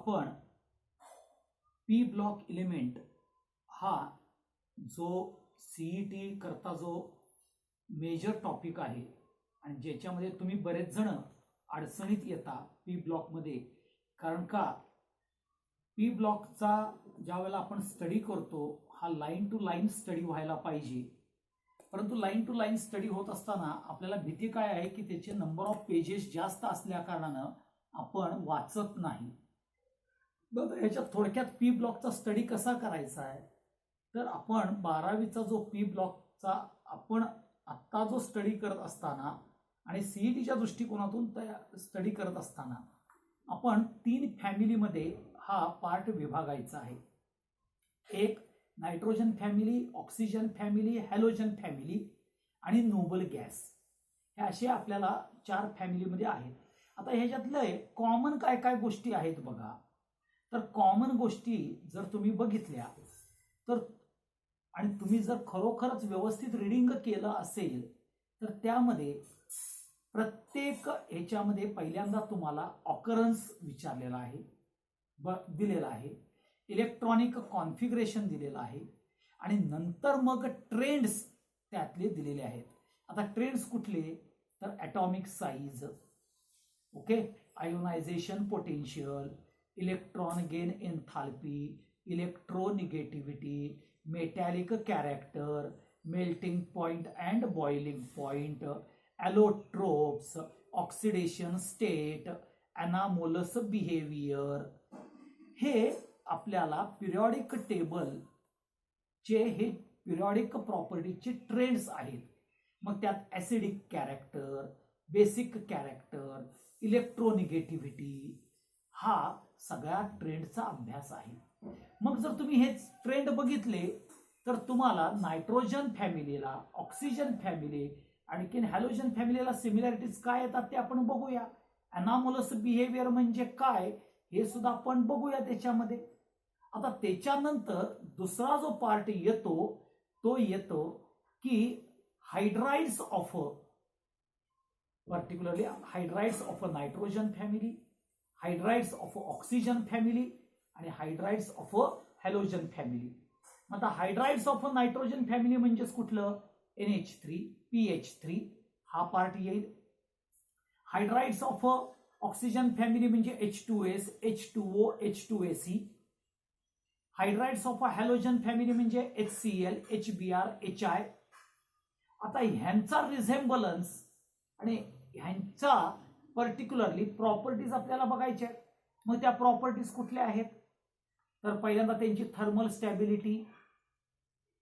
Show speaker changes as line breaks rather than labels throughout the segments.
आपण P block element हा जो सीईटी करता जो मेजर टॉपिक आहे आणि ज्याच्यामध्ये तुम्ही बरेच जण अडचणीत येता पी ब्लॉकमध्ये, कारण का पी ब्लॉकचा ज्या वेळेला आपण स्टडी करतो हा लाईन टू लाईन स्टडी व्हायला पाहिजे, परंतु लाईन टू लाईन स्टडी होत असताना आपल्याला भीती काय आहे की त्याचे नंबर ऑफ पेजेस जास्त असल्या कारणानं आपण वाचत नाही. बघा ह्याच्यात थोडक्यात पी ब्लॉकचा स्टडी कसा करायचा आहे, तर आपण 12वीचा जो पी ब्लॉकचा आपण आत्ता जो स्टडी करत असताना आणि सीईटीच्या दृष्टिकोनातून स्टडी करत असताना आपण 3 फॅमिलीमध्ये हा पार्ट विभागायचा आहे. एक nitrogen family, oxygen family, halogen family आणि नोबल गॅस, हे असे आपल्याला 4 फॅमिलीमध्ये आहेत. आता ह्याच्यातले कॉमन काय काय गोष्टी आहेत बघा, तर कॉमन गोष्टी जर तुम्ही बघितल्या तर आणि तुम्ही जर खरोखरच व्यवस्थित रीडिंग केलं असेल तर त्यामध्ये प्रत्येक ह्याच्यामध्ये पहिल्यांदा तुम्हाला ऑकरन्स विचारलेला आहे, दिलेला आहे, इलेक्ट्रॉनिक कॉन्फिगरेशन दिलेलं आहे आणि नंतर मग ट्रेंड्स त्यातले दिलेले आहेत. आता ट्रेंड्स कुठले, तर atomic size, okay, ionization potential, electron gain enthalpy, electronegativity, metallic character, melting point and boiling point, allotropes, oxidation state, anomalous behaviour, हे आपल्याला पिरियॉडिक टेबलचे हे पिरियॉडिक प्रॉपर्टीचे ट्रेंड्स आहेत. मग त्यात acidic character, basic character, electronegativity, हा सगळ्या ट्रेंडचा अभ्यास आहे. मग जर तुम्ही हे ट्रेंड बघितले तर तुम्हाला नायट्रोजन फॅमिलीला, ऑक्सिजन फॅमिली आणखीन हॅलोजन फॅमिलीला सिमिलॅरिटीज काय येतात ते आपण बघूया. ॲनामोलस बिहेवियर म्हणजे काय हे सुद्धा आपण बघूया त्याच्यामध्ये. आता त्याच्यानंतर दुसरा जो पार्ट येतो तो येतो की hydrides of, particularly hydrides of nitrogen family, hydrides of oxygen family आणि हायड्राइड्स ऑफ हॅलोजन फॅमिली. आता हायड्राइड्स ऑफ नायट्रोजन फॅमिली म्हणजेच कुठलं, NH3, PH3 हा पार्ट येईल. हायड्राइड्स ऑफ ऑक्सिजन फॅमिली म्हणजे H2S, H2O, H2AC. Hydrides of halogen family म्हणजे HCl, HBr, HI. आता ह्यांचा रिझेंबलन्स आणि ह्यांचा पर्टिक्युलरली प्रॉपर्टीज आपल्याला बघायच्या आहेत. मग त्या प्रॉपर्टीज कुठल्या आहेत, तर पहिल्यांदा त्यांची थर्मल स्टॅबिलिटी,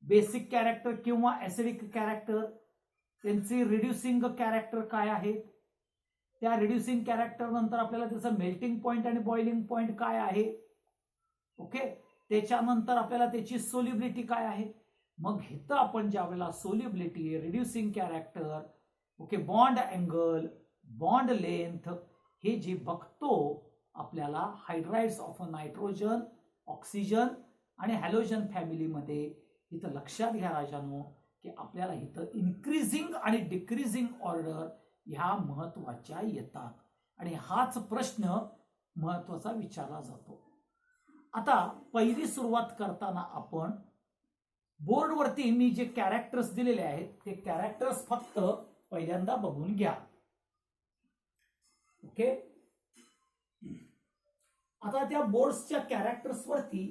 बेसिक कॅरेक्टर किंवा ऍसिडिक कॅरेक्टर, त्यांचे रिड्युसिंग कॅरेक्टर काय आहे, त्या रिड्युसिंग कॅरेक्टर नंतर आपल्याला त्याचं मेल्टिंग पॉइंट आणि बॉइलिंग पॉइंट काय आहे, ओके, त्याच्यानंतर आपल्याला त्याची सोल्युबिलिटी काय आहे. मग इथं आपण ज्या वेळेला solubility, reducing character, okay, bond angle, bond length हे जे बघतो आपल्याला हायड्राइड्स ऑफ नायट्रोजन, ऑक्सिजन आणि हॅलोजन फॅमिलीमध्ये, इथं लक्षात घ्या राजांनो की आपल्याला इथं इन्क्रीजिंग आणि डिक्रीजिंग ऑर्डर ह्या महत्वाच्या येतात आणि हाच प्रश्न महत्वाचा विचारला जातो. आता पहिली सुरुवात करताना आपण बोर्डवरती मी जे कॅरेक्टर्स दिलेले आहेत ते कॅरेक्टर्स फक्त पहिल्यांदा बघून घ्या, ओके. आता त्या बोर्ड्सच्या कॅरेक्टर्स वरती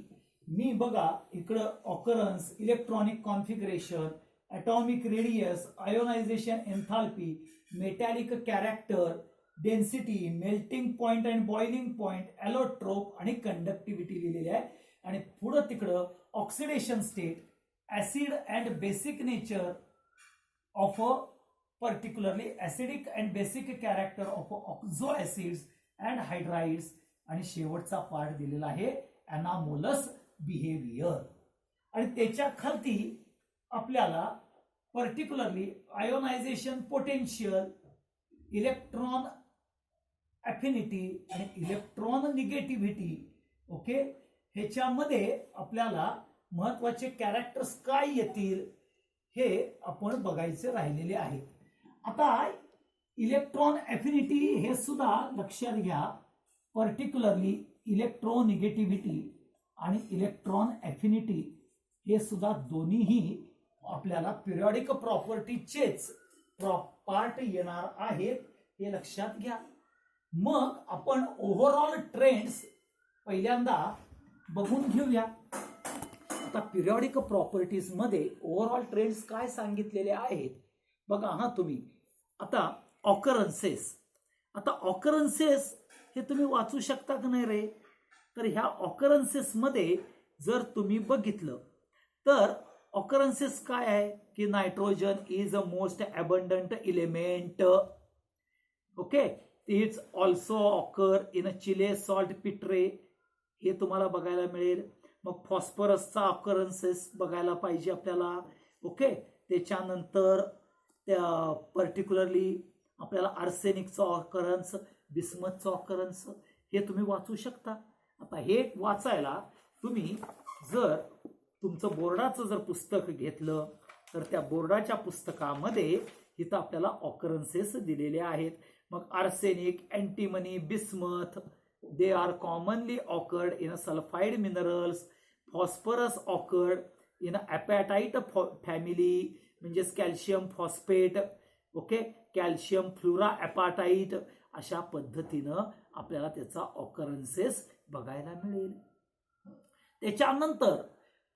मी बघा इकडं occurrence, electronic configuration, atomic radius, ionization enthalpy, metallic character, density, melting point and boiling point, allotrope आणि कंडक्टिव्हिटी लिहिलेली आहे. आणि पुढं तिकडं oxidation state, acid and basic nature of particularly acidic and basic character of oxo acids and hydrides आणि शेवटचा part दिलेला आहे ॲनामोलस बिहेवियर. आणि त्याच्या खालती आपल्याला particularly ionisation potential, electron affinity आणि इलेक्ट्रॉन निगेटिव्हिटी, ओके, ह्याच्यामध्ये आपल्याला महत्वाचे कॅरेक्टर्स काय येतील हे आपण बघायचे राहिलेले आहेत. आता इलेक्ट्रॉन अफिनिटी हे सुद्धा लक्षात घ्या, पर्टिक्युलरली इलेक्ट्रोनिगेटिव्हिटी आणि इलेक्ट्रॉन ॲफिनिटी हे सुद्धा दोन्हीही आपल्याला पिरियॉडिक प्रॉपर्टीचेच पार्ट येणार आहेत, हे लक्षात घ्या. मग आपण ओव्हरऑल ट्रेंड्स पहिल्यांदा बघून घेऊया. आता पिरियॉडिक प्रॉपर्टीज मध्ये ओव्हरऑल ट्रेंड्स काय सांगितलेले आहेत बघा. हा तुम्ही आता ऑकरन्सेस, आता ऑकरन्सेस हे तुम्ही वाचू शकता का नाही रे? तर ह्या ऑकरन्सेस मध्ये जर तुम्ही बघितलं तर ऑकरन्सेस काय आहे की nitrogen is a most abundant element. Okay, it's also occur in a Chile saltpetre, हे तुम्हाला बघायला मिळेल. मग फॉस्फरसचा ऑकरन्सेस बघायला पाहिजे आपल्याला. ओके, त्याच्यानंतर त्या पर्टिक्युलरली आपल्याला आर्सेनिकचा ऑकरन्स, बिस्मथचा ऑकरन्स हे तुम्ही वाचू शकता. आता हे वाचायला तुम्ही जर तुमचं बोर्डाचं जर पुस्तक घेतलं तर त्या बोर्डाच्या पुस्तकामध्ये इथं आपल्याला ऑकरन्सेस दिलेले आहेत. मग arsenic, antimony, bismuth they are commonly occurred in sulphide minerals. Phosphorus occurred in apatite family म्हणजेच calcium phosphate. Okay, calcium fluoro apatite, अशा पद्धतीनं आपल्याला त्याचा ऑकरन्सेस बघायला मिळेल. त्याच्यानंतर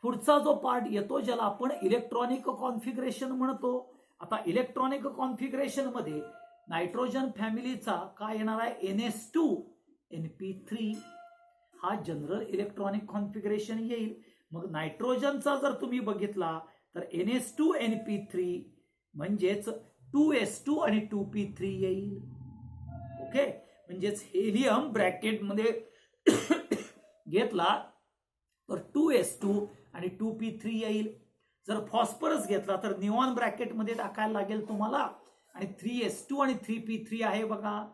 पुढचा जो पार्ट येतो ज्याला आपण इलेक्ट्रॉनिक कॉन्फिगरेशन म्हणतो. आता इलेक्ट्रॉनिक कॉन्फिगरेशन मध्ये नायट्रोजन फॅमिलीचा काय येणार आहे? NS2 NP3 हा जनरल इलेक्ट्रॉनिक कॉन्फिगरेशन येईल. मग नायट्रोजनचा जर तुम्ही बघितला तर NS2 NP3 म्हणजेच 2s2 आणि 2p3 येईल. ओके, म्हणजेच हेलियम ब्रॅकेटमध्ये घेतला तर 2s2 आणि 2p3 येईल. जर फॉस्फरस घेतला तर निऑन ब्रॅकेटमध्ये टाकायला लागेल तुम्हाला आणि 3s2 आणि 3p3 आहे बघा.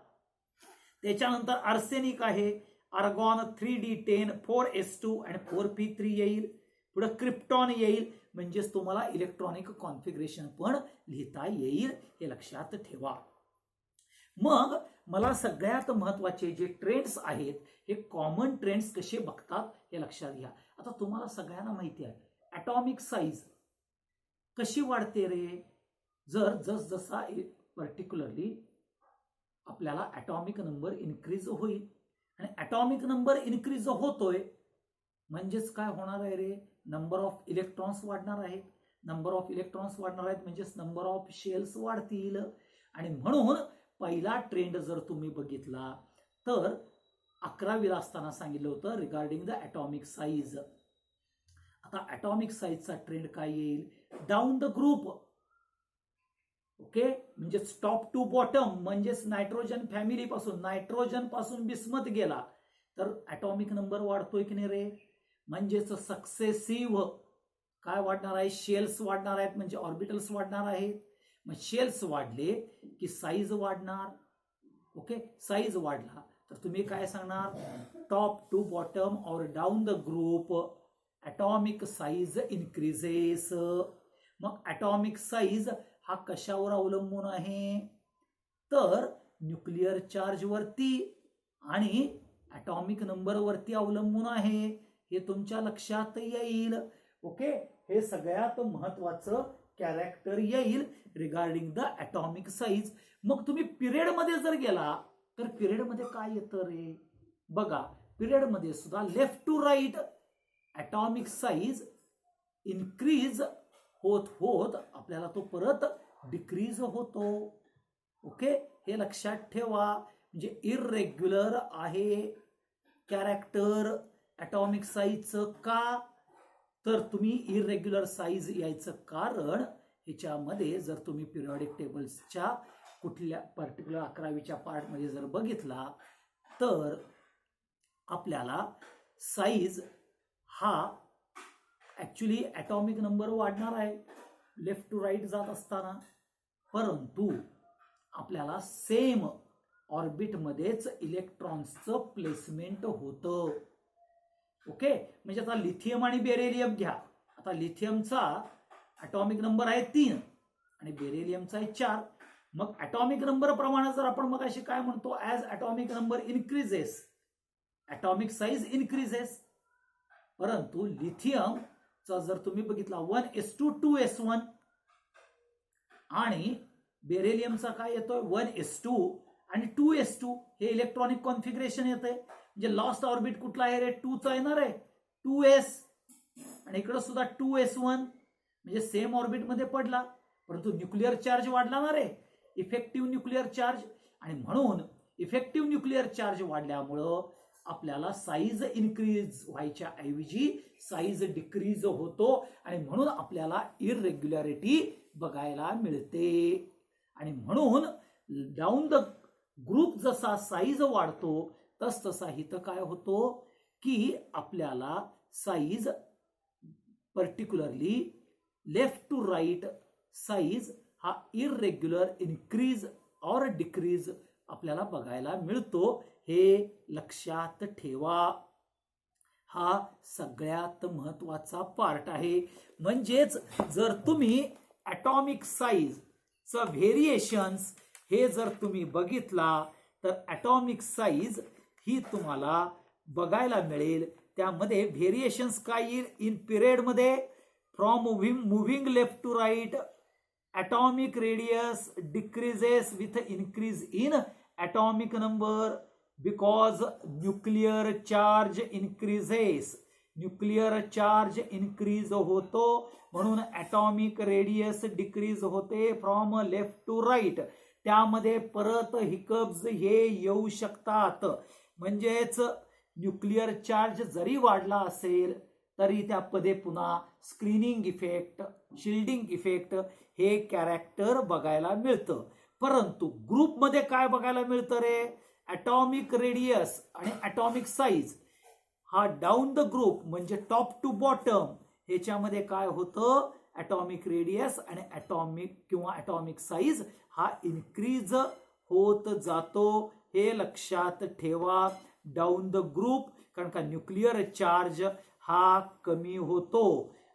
त्याच्यानंतर आर्सेनिक आहे, आर्गॉन 3d10 4s2 आणि 4p3 येईल. पुढे क्रिप्टॉन येईल, म्हणजेच तुम्हाला इलेक्ट्रॉनिक कॉन्फिगरेशन पण लिहिता येईल, हे लक्षात ठेवा. मग मला सगळ्यात महत्वाचे जे ट्रेंड्स आहेत हे कॉमन ट्रेंड्स कसे बघतात हे लक्षात घ्या. आता तुम्हाला सगळ्यांना माहिती आहे ॲटॉमिक साईज कशी वाढते रे? जर जसा पर्टिक्युलरली आपल्याला ॲटॉमिक नंबर इन्क्रीज होईल आणि ॲटॉमिक नंबर इन्क्रीज होतोय म्हणजेच काय होणार आहे रे? नंबर ऑफ इलेक्ट्रॉन्स वाढणार आहेत. नंबर ऑफ इलेक्ट्रॉन्स वाढणार आहेत म्हणजेच नंबर ऑफ शेल्स वाढतील. आणि म्हणून पहिला ट्रेंड जर तुम्ही बघितला तर 11वीला असताना सांगितलं होतं रिगार्डिंग द ॲटॉमिक साईज. आता ॲटॉमिक साईजचा ट्रेंड काय येईल? Down the group. ओके, म्हणजे टॉप टू बॉटम, म्हणजेच नायट्रोजन फॅमिली पासून, नायट्रोजन पासून बिस्मथ गेला तर ॲटॉमिक नंबर वाढतोय की नाही रे? म्हणजेच सक्सेसिव्ह काय वाढणार आहे? शेल्स वाढणार आहेत, म्हणजे ऑर्बिटल्स वाढणार आहेत. मग शेल्स वाढले की साईज वाढणार. ओके, साईज वाढला तर तुम्ही काय सांगणार? टॉप टू बॉटम और down the group atomic size increases. मग ॲटॉमिक साईज हा कशावर अवलंबून आहे? तर न्यूक्लिअर चार्ज वरती आणि ॲटॉमिक नंबर वरती अवलंबून आहे, हे तुमच्या लक्षात येईल. ओके, हे सगळ्यात महत्वाचं कॅरेक्टर येईल रिगार्डिंग द ॲटॉमिक साईज. मग तुम्ही पिरियड मध्ये जर गेला तर पिरियड मध्ये काय येतं रे? बघा, पिरियड मध्ये सुद्धा left to right atomic size increase होत होत आपल्याला तो परत डिक्रीज होतो. ओके, हे लक्षात ठेवा. म्हणजे इरेग्युलर आहे कॅरेक्टर ॲटॉमिक साईजचं. का? तर तुम्ही इरेग्युलर साईज यायचं कारण ह्याच्यामध्ये जर तुम्ही पिरियॉडिक टेबल्सच्या कुठल्या पर्टिक्युलर 11वीच्या पार्टमध्ये जर बघितला तर आपल्याला साईज हा ऍक्च्युली ॲटॉमिक नंबर वाढणार आहे लेफ्ट टू राईट जात असताना, परंतु आपल्याला सेम ऑर्बिटमध्येच इलेक्ट्रॉन्सचं प्लेसमेंट होतं. ओके, म्हणजे आता लिथियम आणि बेरिलियम घ्या. आता लिथियमचा ॲटॉमिक नंबर आहे 3 आणि बेरिलियमचा आहे 4. मग ॲटॉमिक नंबर प्रमाणे जर आपण मग अशी काय म्हणतो, as atomic number increases atomic size increases. परंतु लिथियमचा जर तुम्ही बघितला 1s2 2s1 आणि बेरिलियमचा काय येतोय 1s2 आणि 2s2 हे इलेक्ट्रॉनिक कॉन्फिगरेशन येतंय. म्हणजे लॉस्ट ऑर्बिट कुठला आहे रे 2 चा येणार आहे 2s आणि इकडे सुद्धा 2s1 म्हणजे सेम ऑर्बिट मध्ये पडला. परंतु न्यूक्लिअर चार्ज वाढला ना रे इफेक्टिव्ह न्यूक्लिअर चार्ज. आणि म्हणून इफेक्टिव्ह न्यूक्लिअर चार्ज वाढल्यामुळं आपल्याला साईज इन्क्रीज व्हायच्या ऐवजी साईज डिक्रीज होतो आणि म्हणून आपल्याला इररेग्युलॅरिटी बघायला मिळते. आणि म्हणून डाऊन द ग्रुप जसा साईज वाढतो तसा इथं काय होतो की आपल्याला size particularly left to right size हा इररेग्युलर इन्क्रीज और डिक्रीज आपल्याला बघायला मिळतो. हे लक्षात ठेवा. हा सगळ्यात महत्वाचा पार्ट आहे. म्हणजेच जर तुम्ही ॲटॉमिक साईजचं व्हेरिएशन्स हे जर तुम्ही बघितला तर ॲटॉमिक साईज ही तुम्हाला बघायला मिळेल. त्यामध्ये व्हेरिएशन्स काय येईल इन पिरियड मध्ये from moving left to right atomic radius decreases with increase in atomic number because nuclear charge increases. Nuclear charge increase होतो म्हणून ॲटॉमिक रेडियस डिक्रीज होते फ्रॉम लेफ्ट टू राईट. त्यामध्ये परत हिकअप्स हे येऊ शकतात. म्हणजेच न्यूक्लिअर चार्ज जरी वाढला असेल तरी त्यामध्ये पुन्हा स्क्रीनिंग इफेक्ट शिल्डिंग इफेक्ट हे कॅरेक्टर बघायला मिळतं. परंतु ग्रुपमध्ये काय बघायला मिळतं रे ॲटॉमिक रेडियस आणि ॲटॉमिक साईज हा डाऊन द ग्रुप म्हणजे टॉप टू बॉटम ह्याच्यामध्ये काय होतं ॲटॉमिक रेडियस आणि ॲटॉमिक किंवा ॲटॉमिक साईज हा इन्क्रीज होत जातो. हे लक्षात ठेवा. डाऊन द ग्रुप कारण का न्यूक्लिअर चार्ज हा कमी होतो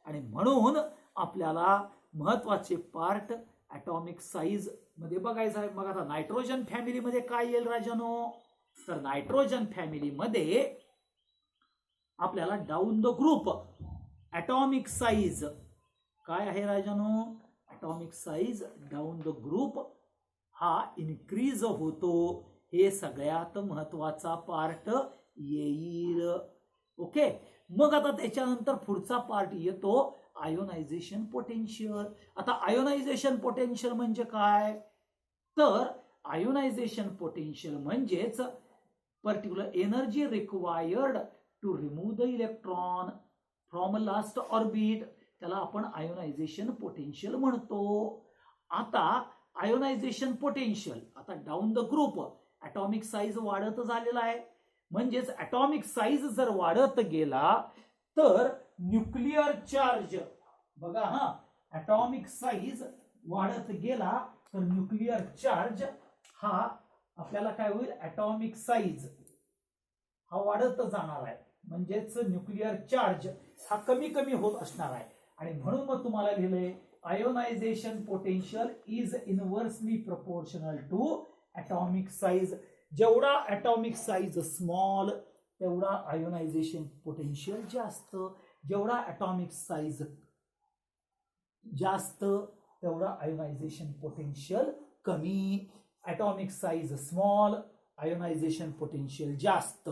आणि म्हणून आपल्याला महत्वाचे पार्ट ॲटॉमिक साईज मध्ये बघायचं आहे. मग आता नायट्रोजन फॅमिलीमध्ये काय येईल राजानो तर नायट्रोजन फॅमिलीमध्ये आपल्याला down the group atomic size काय आहे राजानो atomic size down the group हा इन्क्रीज होतो. हे सगळ्यात महत्वाचा पार्ट येईल. ओके. मग आता त्याच्यानंतर पुढचा पार्ट येतो आयोनायझेशन पोटेन्शियल. आता आयोनायझेशन पोटेन्शियल म्हणजे काय तर आयोनायझेशन पोटेन्शियल म्हणजेच particular energy required to remove the electron from last orbit त्याला आपण आयोनायझेशन पोटेन्शियल म्हणतो. आता आयोनायझेशन पोटेन्शियल आता down the group atomic size वाढत झालेला आहे. म्हणजेच ॲटॉमिक साईज जर वाढत गेला तर न्यूक्लिअर चार्ज बघा हा ॲटॉमिक साईज वाढत गेला तर न्यूक्लिअर चार्ज हा आपल्याला काय होईल ॲटॉमिक साईज हा वाढत जाणार आहे. म्हणजेच न्यूक्लिअर चार्ज हा कमी कमी होत असणार आहे. आणि म्हणून मग तुम्हाला लिहिलंय ionisation potential is inversely proportional to atomic size. जेवढा ॲटॉमिक साईज स्मॉल तेवढा आयोनायझेशन पोटेन्शियल जास्त. जेवढा ॲटॉमिक साईज जास्त तेवढा आयोनायझेशन पोटेन्शियल कमी. Atomic size small ionisation potential जास्त.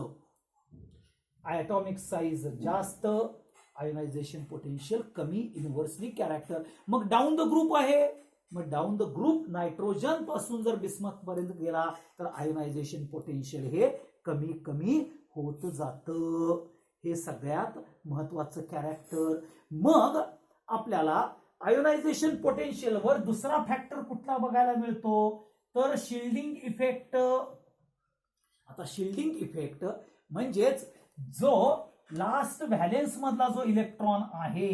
ॲटॉमिक साईज जास्त आयोनायझेशन पोटेन्शियल कमी. Inversely character. मग डाऊन द ग्रुप आहे. मग डाऊन द ग्रुप नायट्रोजन पासून जर बिस्मथ पर्यंत गेला तर आयोनायझेशन पोटेन्शियल हे कमी कमी होत जातं. हे सगळ्यात महत्वाचं कॅरेक्टर. मग आपल्याला आयोनायझेशन पोटेन्शियल वर दुसरा फॅक्टर कुठला बघायला मिळतो तर शिल्डिंग इफेक्ट. आता शिल्डिंग इफेक्ट म्हणजेच जो लास्ट व्हॅलेन्स मधला जो इलेक्ट्रॉन आहे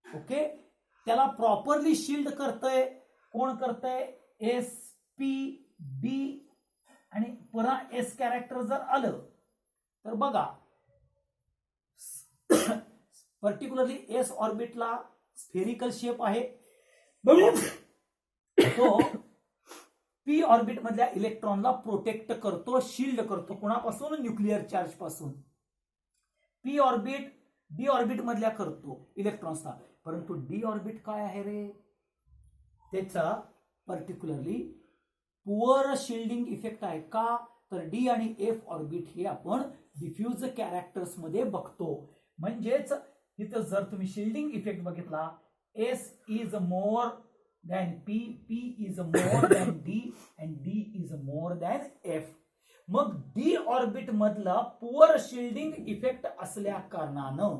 ओके त्याला प्रॉपरली शिल्ड करतय. कोण करतय sp_b आणि पुन्हा एस कॅरेक्टर जर आलं तर बघा पर्टिक्युलरली एस ऑर्बिटला स्फेरिकल शेप आहे. तो पी ऑर्बिट मधल्या इलेक्ट्रॉनला प्रोटेक्ट करतो, शिल्ड करतो. कोणापासून? न्यूक्लिअर चार्ज पासून. पी ऑर्बिट डी ऑर्बिट मधल्या करतो इलेक्ट्रॉन्सला. परंतु डी ऑर्बिट काय आहे रे? त्याचा पर्टिक्युलरली पुअर शिल्डिंग इफेक्ट आहे. का? तर डी आणि एफ ऑर्बिट हे आपण डिफ्यूज कॅरेक्टर्स मध्ये बघतो. म्हणजेच इथं जर तुम्ही शिल्डिंग इफेक्ट बघितला, S is more than P, P is more than D and D is more than F. मग डी ऑर्बिट मधला पुअर शिल्डिंग इफेक्ट असल्या कारणानं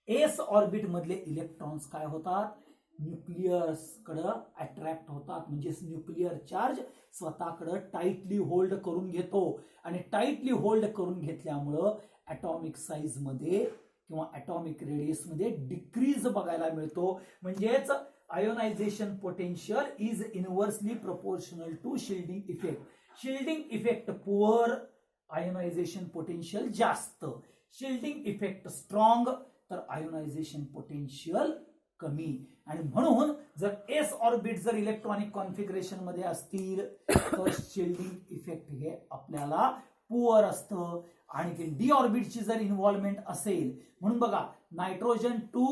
एस ऑर्बिट मधले इलेक्ट्रॉन्स काय होतात? न्यूक्लियस कडे अट्रॅक्ट होतात. म्हणजेच न्यूक्लिअर चार्ज स्वतःकडे टाईटली होल्ड करून घेतो. आणि टाईटली होल्ड करून घेतल्यामुळं ॲटॉमिक साईज मध्ये किंवा ॲटॉमिक रेडियस मध्ये डिक्रीज बघायला मिळतो. म्हणजेच ionisation potential is inversely proportional to shielding effect. Shielding effect poor, ionisation potential जास्त. शिल्डिंग इफेक्ट स्ट्रॉंग तर आयोनायझेशन पोटेन्शियल कमी. आणि म्हणून जर एस ऑर्बिट जर इलेक्ट्रॉनिक कॉन्फिगरेशन मध्ये असतील तर शिल्डिंग इफेक्ट हे आपल्याला पुअर असतं. आणि डी ऑर्बिटची जर इन्व्हॉल्वमेंट असेल, म्हणून बघा नायट्रोजन टू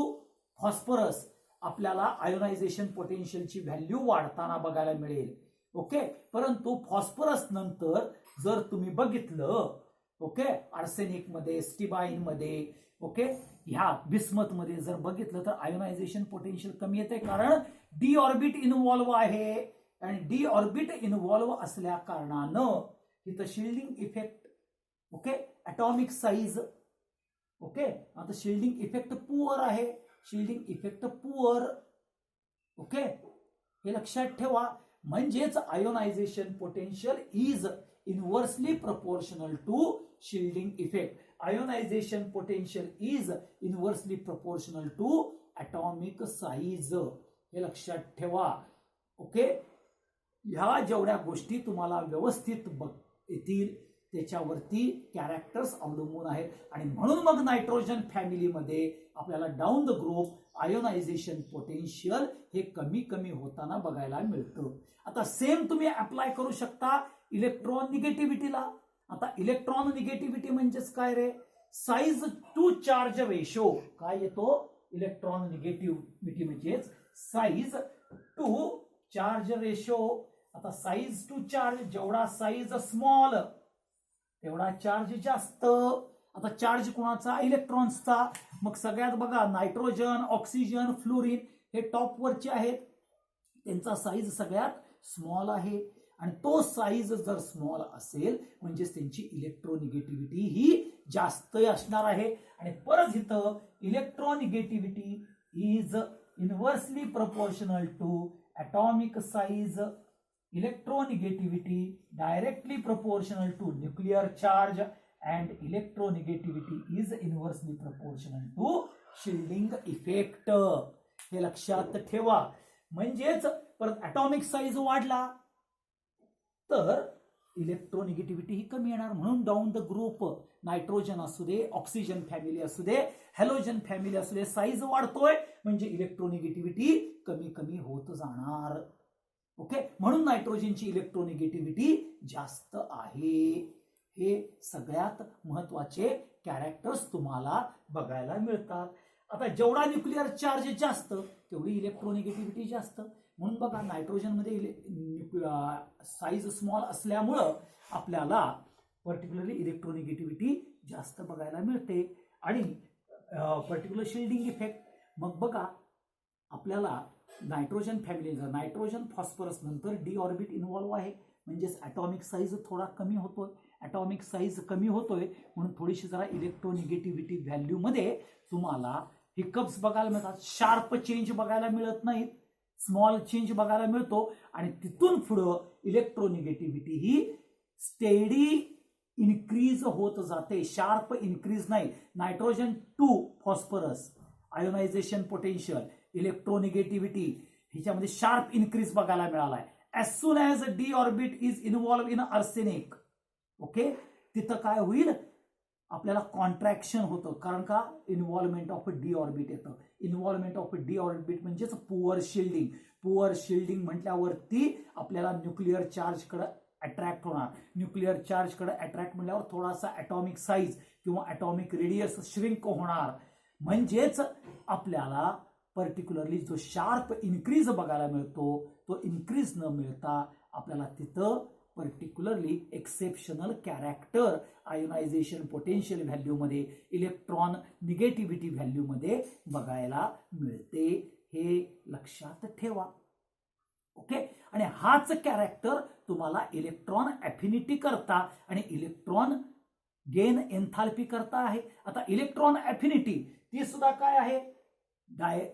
फॉस्फरस आपल्याला आयोनायझेशन पोटेन्शियलची व्हॅल्यू वाढताना बघायला मिळेल. ओके. परंतु फॉस्फरस नंतर जर तुम्ही बघितलं, ओके, आर्सेनिक मध्ये, स्टिबाइन मध्ये, ओके, ह्या बिस्मथ मध्ये जर बघितलं तर आयोनायझेशन पोटेन्शियल कमी येते. कारण डी ऑर्बिट इन्व्हॉल्व आहे. आणि डी ऑर्बिट इन्व्हॉल्व असल्या कारणानं इथं shielding effect, okay, atomic size, okay, आता शिल्डिंग इफेक्ट पुअर आहे. शिल्डिंग इफेक्ट पुअर, ओके, हे लक्षात ठेवा. म्हणजेच ionisation potential is inversely proportional to shielding effect. Ionisation potential is inversely proportional to atomic size. हे लक्षात ठेवा. ओके. ह्या जेवढ्या गोष्टी तुम्हाला व्यवस्थित येतील त्याच्यावरती कॅरेक्टर्स अवलंबून आहेत. आणि म्हणून मग नायट्रोजन फॅमिलीमध्ये आपल्याला down the group ionisation potential हे कमी कमी होताना बघायला मिळतं. आता सेम तुम्ही अप्लाय करू शकता इलेक्ट्रॉन निगेटिव्हिटीला. आता इलेक्ट्रॉन निगेटिव्हिटी म्हणजेच काय रे? Size to charge ratio. काय येतो? इलेक्ट्रॉन निगेटिव्हिटी म्हणजेच साईज टू चार्ज रेशो. आता साईज टू चार्ज, जेवढा साईज स्मॉल तेवढा चार्ज जास्त. आता चार्ज कोणाचा? इलेक्ट्रॉन्सचा. मग सगळ्यात बघा नायट्रोजन, ऑक्सिजन, फ्लोरीन हे टॉपवरचे आहेत. त्यांचा साईज सगळ्यात स्मॉल आहे. आणि तो साईज जर स्मॉल असेल म्हणजेच त्यांची इलेक्ट्रोनिगेटिव्हिटी ही जास्त असणार आहे. आणि परत इथं electronegativity is inversely proportional to atomic size. Electronegativity directly proportional to nuclear charge and electronegativity is inversely proportional to shielding effect. हे लक्षात ठेवा. म्हणजेच परत ॲटॉमिक साईज वाढला तर इलेक्ट्रोनिगेटिव्हिटी ही कमी येणार. म्हणून डाऊन द ग्रुप नायट्रोजन असू दे, ऑक्सिजन फॅमिली असू दे, हॅलोजन फॅमिली असू दे, साईज वाढतोय म्हणजे इलेक्ट्रोनिगेटिव्हिटी कमी कमी होत जाणार. ओके. म्हणून नायट्रोजनची इलेक्ट्रोनिगेटिव्हिटी जास्त आहे. हे सगळ्यात महत्वाचे कॅरेक्टर्स तुम्हाला बघायला मिळतात. आता जेवढा न्यूक्लिअर चार्ज जास्त तेवढी इलेक्ट्रोनिगेटिव्हिटी जास्त. म्हणून बघा नायट्रोजन मध्ये साईज स्मॉल असल्यामुळं आपल्याला पर्टिक्युलरली इलेक्ट्रोनिगेटिव्हिटी जास्त बघायला मिळते. आणि पर्टिक्युलर शिल्डिंग इफेक्ट. मग बघा आपल्याला नायट्रोजन फॅमिली, नायट्रोजन फॉस्फरस नंतर डी ऑर्बिट इन्व्हॉल्व आहे. म्हणजेच ॲटॉमिक साईज थोडा कमी होतोय. ॲटॉमिक साईज कमी होतोय म्हणून थोडीशी जरा इलेक्ट्रोनिगेटिव्हिटी व्हॅल्यू मध्ये तुम्हाला हिकअप्स बघायला मिळतात. शार्प चेंज बघायला मिळत नाहीत, स्मॉल चेंज बघायला मिळतो. आणि तिथून पुढं इलेक्ट्रोनिगेटिव्हिटी ही स्टेडी इन्क्रीज होत जाते, शार्प इन्क्रीज नाही. Nitrogen to phosphorus ionization potential, electronegativity ह्याच्यामध्ये शार्प इन्क्रीज बघायला मिळालाय. As soon as d orbital is involve in arsenic, okay, तिथं काय होईल? आपल्याला कॉन्ट्रॅक्शन होतं. कारण का? इन्व्हॉल्वमेंट ऑफ डी ऑर्बिट येतं. इन्व्हॉल्वमेंट ऑफ डी ऑर्बिट म्हणजेच पुअर शिल्डिंग. पुअर शिल्डिंग म्हटल्यावरती आपल्याला न्यूक्लिअर चार्जकडे अट्रॅक्ट होणार. न्यूक्लिअर चार्जकडे अट्रॅक्ट म्हटल्यावर थोडासा ॲटॉमिक साईज किंवा ॲटॉमिक रेडियस श्रिंक होणार. म्हणजेच आपल्याला पर्टिक्युलरली जो शार्प इन्क्रीज बघायला मिळतो तो इन्क्रीज न मिळता आपल्याला तिथं particularly exceptional character ionization potential व्हॅल्यूमध्ये, इलेक्ट्रॉन निगेटिव्हिटी व्हॅल्यूमध्ये बघायला मिळते. हे लक्षात ठेवा. ओके. आणि हाच कॅरेक्टर तुम्हाला इलेक्ट्रॉन अफिनिटी करता आणि इलेक्ट्रॉन गेन एन्थाल्पी करता आहे. आता इलेक्ट्रॉन अफिनिटी ती सुद्धा काय आहे?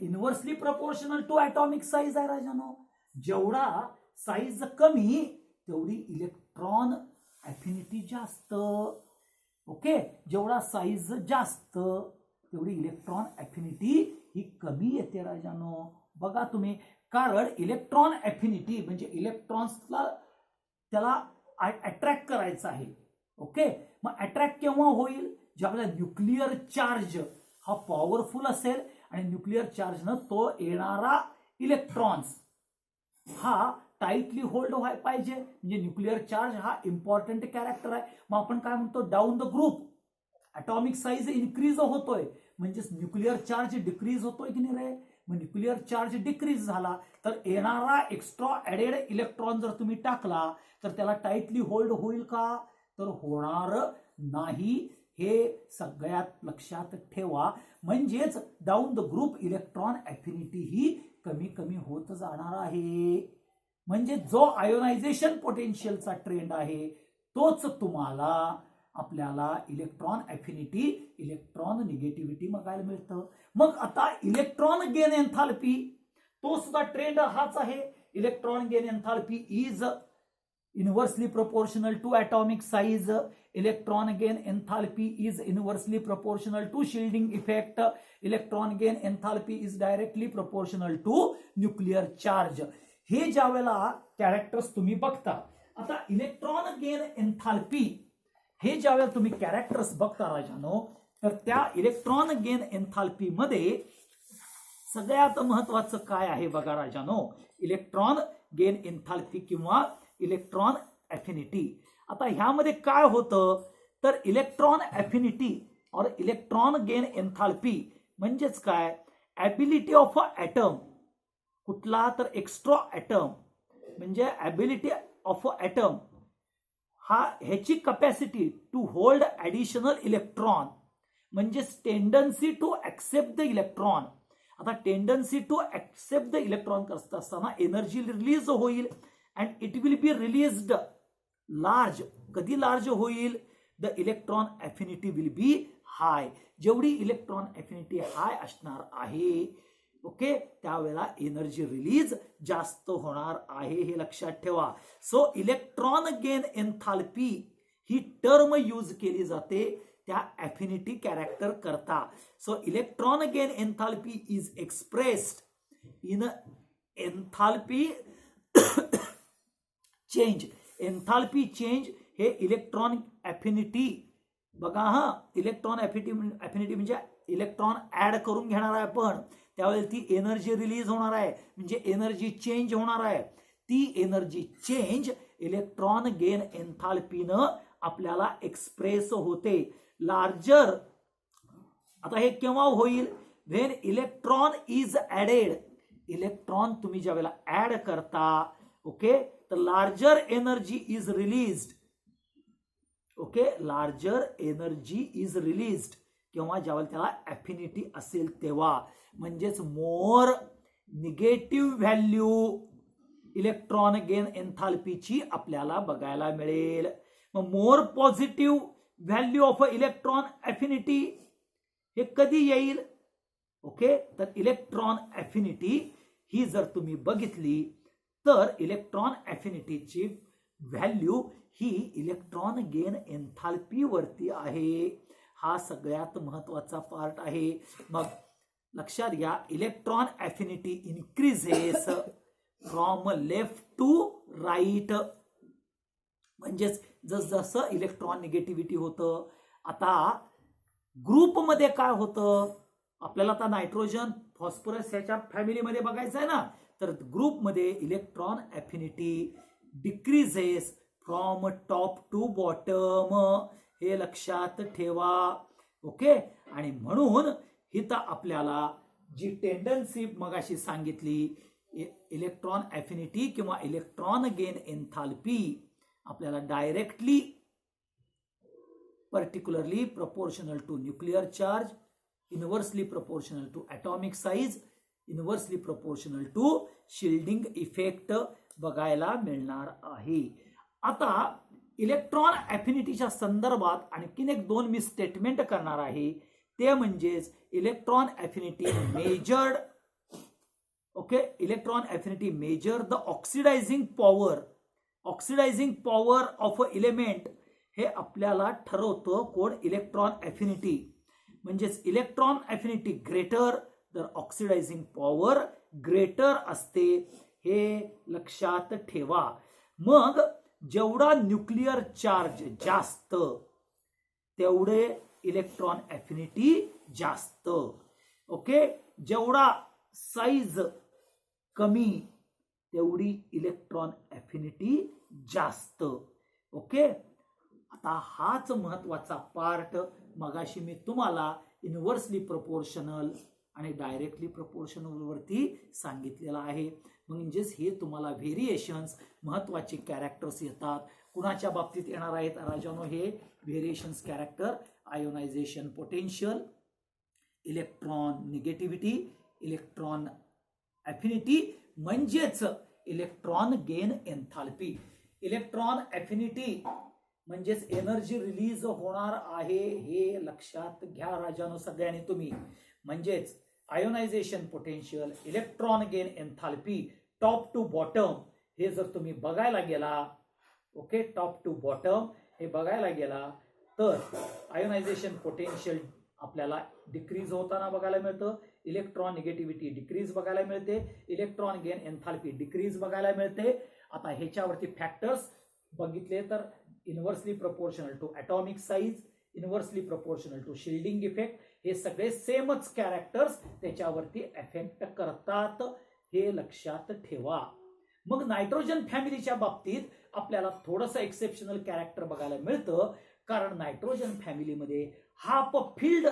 Inversely proportional to atomic size आहे राजानो. जेवढा साईज कमी तेवढी इलेक्ट्रॉन अफिनिटी जास्त. ओके. जेवढा साईज जास्त तेवढी इलेक्ट्रॉन अफिनिटी ही कमी येते राजानो. बघा तुम्ही, कारण इलेक्ट्रॉन अफिनिटी म्हणजे इलेक्ट्रॉन्सला त्याला अट्रॅक्ट करायचं आहे. ओके. मग अट्रॅक्ट केव्हा होईल? ज्यावेळेला न्यूक्लिअर चार्ज हा पॉवरफुल असेल आणि न्यूक्लिअर चार्जनं तो येणारा इलेक्ट्रॉन्स हा टाईटली होल्ड व्हायला पाहिजे. म्हणजे न्यूक्लिअर चार्ज हा इम्पॉर्टंट कॅरेक्टर आहे. मग आपण काय म्हणतो? Down the group atomic size increase होतोय, म्हणजेच न्यूक्लिअर चार्ज डिक्रीज होतोय की नाही रे? मग न्यूक्लिअर चार्ज डिक्रीज झाला तर येणारा एक्स्ट्रा ऍडेड इलेक्ट्रॉन जर तुम्ही टाकला तर त्याला टाईटली होल्ड होईल का? तर होणार नाही. हे सगळ्यात लक्षात ठेवा. म्हणजेच down the group electron affinity ही कमी कमी होत जाणार आहे. म्हणजे जो आयोनायझेशन पोटेन्शियलचा ट्रेंड आहे तोच तुम्हाला आपल्याला इलेक्ट्रॉन अफिनिटी, इलेक्ट्रॉन निगेटिव्हिटी बघायला मिळतं. मग आता इलेक्ट्रॉन गेन एन्थाल्पी तो सुद्धा ट्रेंड हाच आहे. Electron gain enthalpy is inversely proportional to atomic size. Electron gain enthalpy is inversely proportional to shielding effect. Electron gain enthalpy is directly proportional to nuclear charge. हे ज्या वेळेला characters तुम्ही बघता, आता इलेक्ट्रॉन गेन एन्थाल्पी हे ज्यावेळेला तुम्ही characters बघता राजानो, तर त्या इलेक्ट्रॉन गेन एन्थाल्पी मध्ये सगळ्यात महत्वाचं काय आहे बघा राजानो? इलेक्ट्रॉन गेन एन्थाल्पी किंवा इलेक्ट्रॉन अफिनिटी. आता ह्यामध्ये काय होतं? तर इलेक्ट्रॉन अफिनिटी और इलेक्ट्रॉन गेन एन्थाल्पी म्हणजेच काय? ॲबिलिटी ऑफ अ ॲटम, कुठला तर एक्स्ट्रा ॲटम म्हणजे ॲबिलिटी ऑफ अ ॲटम हा ह्याची capacity to hold additional electron, म्हणजे tendency to accept the electron. आता tendency to accept the electron करत असताना एनर्जी रिलीज होईल and it will be released large. कधी लार्ज होईल? The electron affinity will be हाय. जेवढी इलेक्ट्रॉन अफिनिटी हाय असणार आहे, ओके, त्यावेळेला एनर्जी रिलीज जास्त होणार आहे. हे लक्षात ठेवा. सो इलेक्ट्रॉन गेन एन्थाल्पी ही टर्म यूज केली जाते त्या अफिनिटी कॅरेक्टर करता. So electron gain enthalpy is expressed in enthalpy change. Enthalpy change हे इलेक्ट्रॉन अफिनिटी बघा. हा इलेक्ट्रॉन अफिनिटी म्हणजे इलेक्ट्रॉन ऍड करून घेणार आहे आपण, त्यावेळेला ती एनर्जी रिलीज होणार आहे, म्हणजे एनर्जी चेंज होणार आहे. ती एनर्जी चेंज इलेक्ट्रॉन गेन एन्थाल्पीनं आपल्याला एक्सप्रेस होते. लार्जर, आता हे केव्हा होईल? When electron is added. Electron तुम्ही ज्या वेळेला ऍड करता, ओके, तर larger energy is released. Okay, larger energy is released किंवा ज्यावेळेला त्याला अफिनिटी असेल तेव्हा. म्हणजेच more negative value electron gain एन्थाल्पीची आपल्याला बघायला मिळेल. मग more positive value of electron affinity हे कधी येईल? ओके, तर इलेक्ट्रॉन अफिनिटी ही जर तुम्ही बघितली तर इलेक्ट्रॉन अफिनिटीची व्हॅल्यू ही इलेक्ट्रॉन गेन एन्थाल्पी वरती आहे. हा सगळ्यात महत्वाचा पार्ट आहे. मग लक्षात घ्या, electron affinity increases from left to right. म्हणजेच जसं इलेक्ट्रॉन निगेटिव्हिटी होतं. आता ग्रुपमध्ये काय होतं? आपल्याला आता नायट्रोजन फॉस्फरस ह्याच्या फॅमिलीमध्ये बघायचं आहे ना, तर ग्रुपमध्ये electron affinity decreases from top to bottom, हे लक्षात ठेवा. ओके. आणि म्हणून हिथं आपल्याला जी टेंडन्सी मगाशी सांगितली, इलेक्ट्रॉन अफिनिटी किंवा इलेक्ट्रॉन गेन एन्थाल्पी आपल्याला directly particularly proportional to nuclear charge, inversely proportional to atomic size, inversely proportional to shielding effect बघायला मिळणार आहे. आता इलेक्ट्रॉन अफिनिटीच्या संदर्भात आणखीन एक दोन मी स्टेटमेंट करणार आहे, ते म्हणजेच electron affinity measured. Okay. Electron affinity measure the oxidising power of a element, हे आपल्याला ठरवतं कोण, इलेक्ट्रॉन अफिनिटी. म्हणजेच इलेक्ट्रॉन अफिनिटी ग्रेटर तर ऑक्सिडायझिंग पॉवर ग्रेटर असते, हे लक्षात ठेवा. मग जेवढा न्यूक्लिअर चार्ज जास्त तेवढे इलेक्ट्रॉन अफिनिटी जास्त. ओके. जेवढा साईज कमी तेवढी इलेक्ट्रॉन अफिनिटी जास्त. ओके. आता हाच महत्वाचा पार्ट मगाशी मी तुम्हाला इन्व्हर्सली प्रोपोर्शनल आणि डायरेक्टली प्रोपोर्शनल वरती सांगितलेला आहे. म्हणजेच हे तुम्हाला व्हेरिएशन्स महत्वाचे कॅरेक्टर्स येतात. कुणाच्या बाबतीत येणार आहेत राजानो हे variations character? Ionization potential, electron negativity, electron affinity, म्हणजेच electron gain enthalpy. Electron affinity म्हणजेच एनर्जी रिलीज होणार आहे, हे लक्षात घ्या राजानो सगळ्यांनी तुम्ही. म्हणजेच ionisation potential, electron gain enthalpy, top to bottom हे जर तुम्ही बघायला गेला, ओके, टॉप टू बॉटम हे बघायला गेला तर आयोनायझेशन पोटेन्शियल आपल्याला डिक्रीज होताना बघायला मिळतं, इलेक्ट्रॉन निगेटिव्हिटी डिक्रीज बघायला मिळते, इलेक्ट्रॉन गेन एन्थाल्पी डिक्रीज बघायला मिळते. आता ह्याच्यावरती फॅक्टर्स बघितले तर inversely proportional to atomic size, inversely proportional to shielding effect, हे सगळे सेमच कॅरेक्टर्स त्याच्यावरती इफेक्ट करतात, हे लक्षात ठेवा. मग नायट्रोजन फॅमिलीच्या बाबतीत आपल्याला थोडंसं एक्सेप्शनल कॅरेक्टर बघायला मिळतं, कारण नायट्रोजन फॅमिलीमध्ये हाफ फील्ड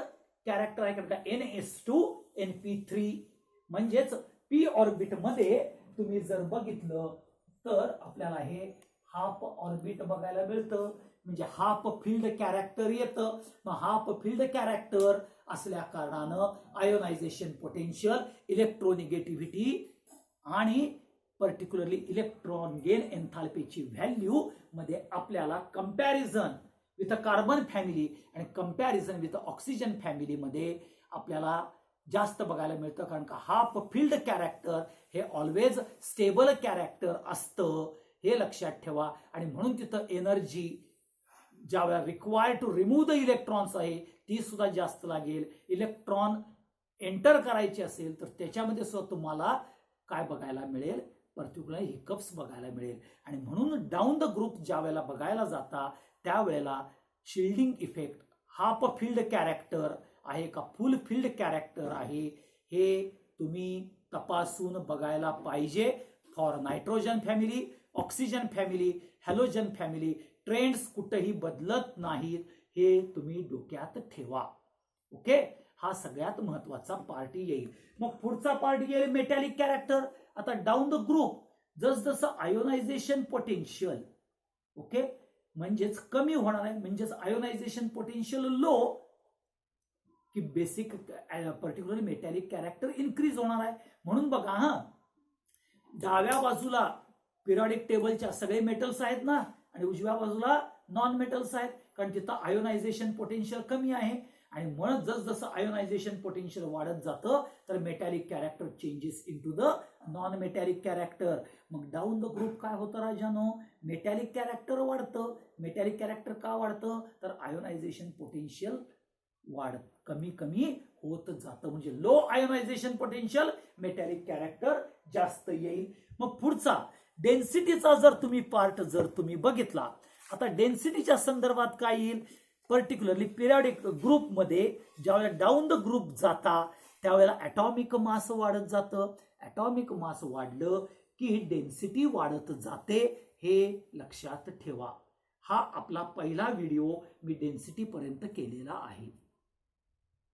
कॅरेक्टर आहे. कारण का NS2 NP3, म्हणजेच पी ऑर्बिट मध्ये तुम्ही जर बघितलं तर आपल्याला हे हाफ ऑर्बिट बघायला मिळतं, म्हणजे हाफ फील्ड कॅरेक्टर येतं. मग हाफ फील्ड कॅरेक्टर असल्या कारणानं आयोनायझेशन पोटेन्शियल, इलेक्ट्रोनिगेटिव्हिटी आणि पर्टिक्युलरली इलेक्ट्रॉन गेन एन्थाल्पीची व्हॅल्यू मध्ये आपल्याला कंपॅरिझन विथ कार्बन फॅमिली आणि कंपॅरिझन विथ ऑक्सिजन फॅमिलीमध्ये आपल्याला जास्त बघायला मिळतं. कारण का हाफ फील्ड कॅरेक्टर हे ऑलवेज स्टेबल कॅरेक्टर असतं, हे लक्षात ठेवा. आणि म्हणून तिथं एनर्जी ज्यावेळेला required to remove the electrons आहे ती सुद्धा जास्त लागेल. इलेक्ट्रॉन एंटर करायचे असेल तर त्याच्यामध्ये सुद्धा तुम्हाला काय बघायला मिळेल, पर्टिक्युलर हिकअप्स बघायला मिळेल. आणि म्हणून डाऊन द ग्रुप ज्या वेळेला बघायला जाता त्यावेळेला shielding effect half filled character आहे का फुल फील्ड कॅरेक्टर आहे हे तुम्ही तपासून बघायला पाहिजे. For nitrogen family, oxygen family, halogen family trends कुठेही बदलत नाहीत, हे तुम्ही डोक्यात ठेवा. ओके. हा सगळ्यात महत्वाचा पार्ट येईल. मग पुढचा पार्ट येईल मेटॅलिक कॅरेक्टर. आता डाऊन द ग्रुप जसजसं आयोनायझेशन पोटेन्शियल ओके म्हणजेच कमी होणार आहे, म्हणजेच आयोनायझेशन पोटेन्शियल लो की basic particular metallic character increase होणार आहे. म्हणून बघा डाव्या बाजूला पिरियडिक टेबलच्या सगळे मेटल्स आहेत ना आणि उजव्या बाजूला नॉन मेटल्स आहेत, कारण तिथं आयोनायझेशन पोटेन्शियल कमी आहे. आणि म्हणून जसजसं आयोनायझेशन पोटेन्शियल वाढत जातं तर metallic character changes into the non metallic character. मग डाऊन द ग्रुप काय होतं राजानो, मेटॅलिक कॅरेक्टर वाढतं. मेटॅलिक कॅरेक्टर का वाढतं तर आयोनायझेशन पोटेन्शियल कमी कमी होत जातं, म्हणजे low ionisation potential metallic character जास्त येईल. मग पुढचा डेन्सिटीचा जर तुम्ही पार्ट जर तुम्ही बघितला, आता डेन्सिटीच्या संदर्भात काय येईल, पर्टिक्युलरली पिरियडिक ग्रुपमध्ये ज्यावेळेला डाऊन द ग्रुप जाता त्यावेळेला ॲटॉमिक मास वाढत जातं, ॲटॉमिक मास वाढलं की डेन्सिटी वाढत जाते, हे लक्षात ठेवा. हा आपला पहिला व्हिडिओ मी डेन्सिटी पर्यंत केलेला आहे.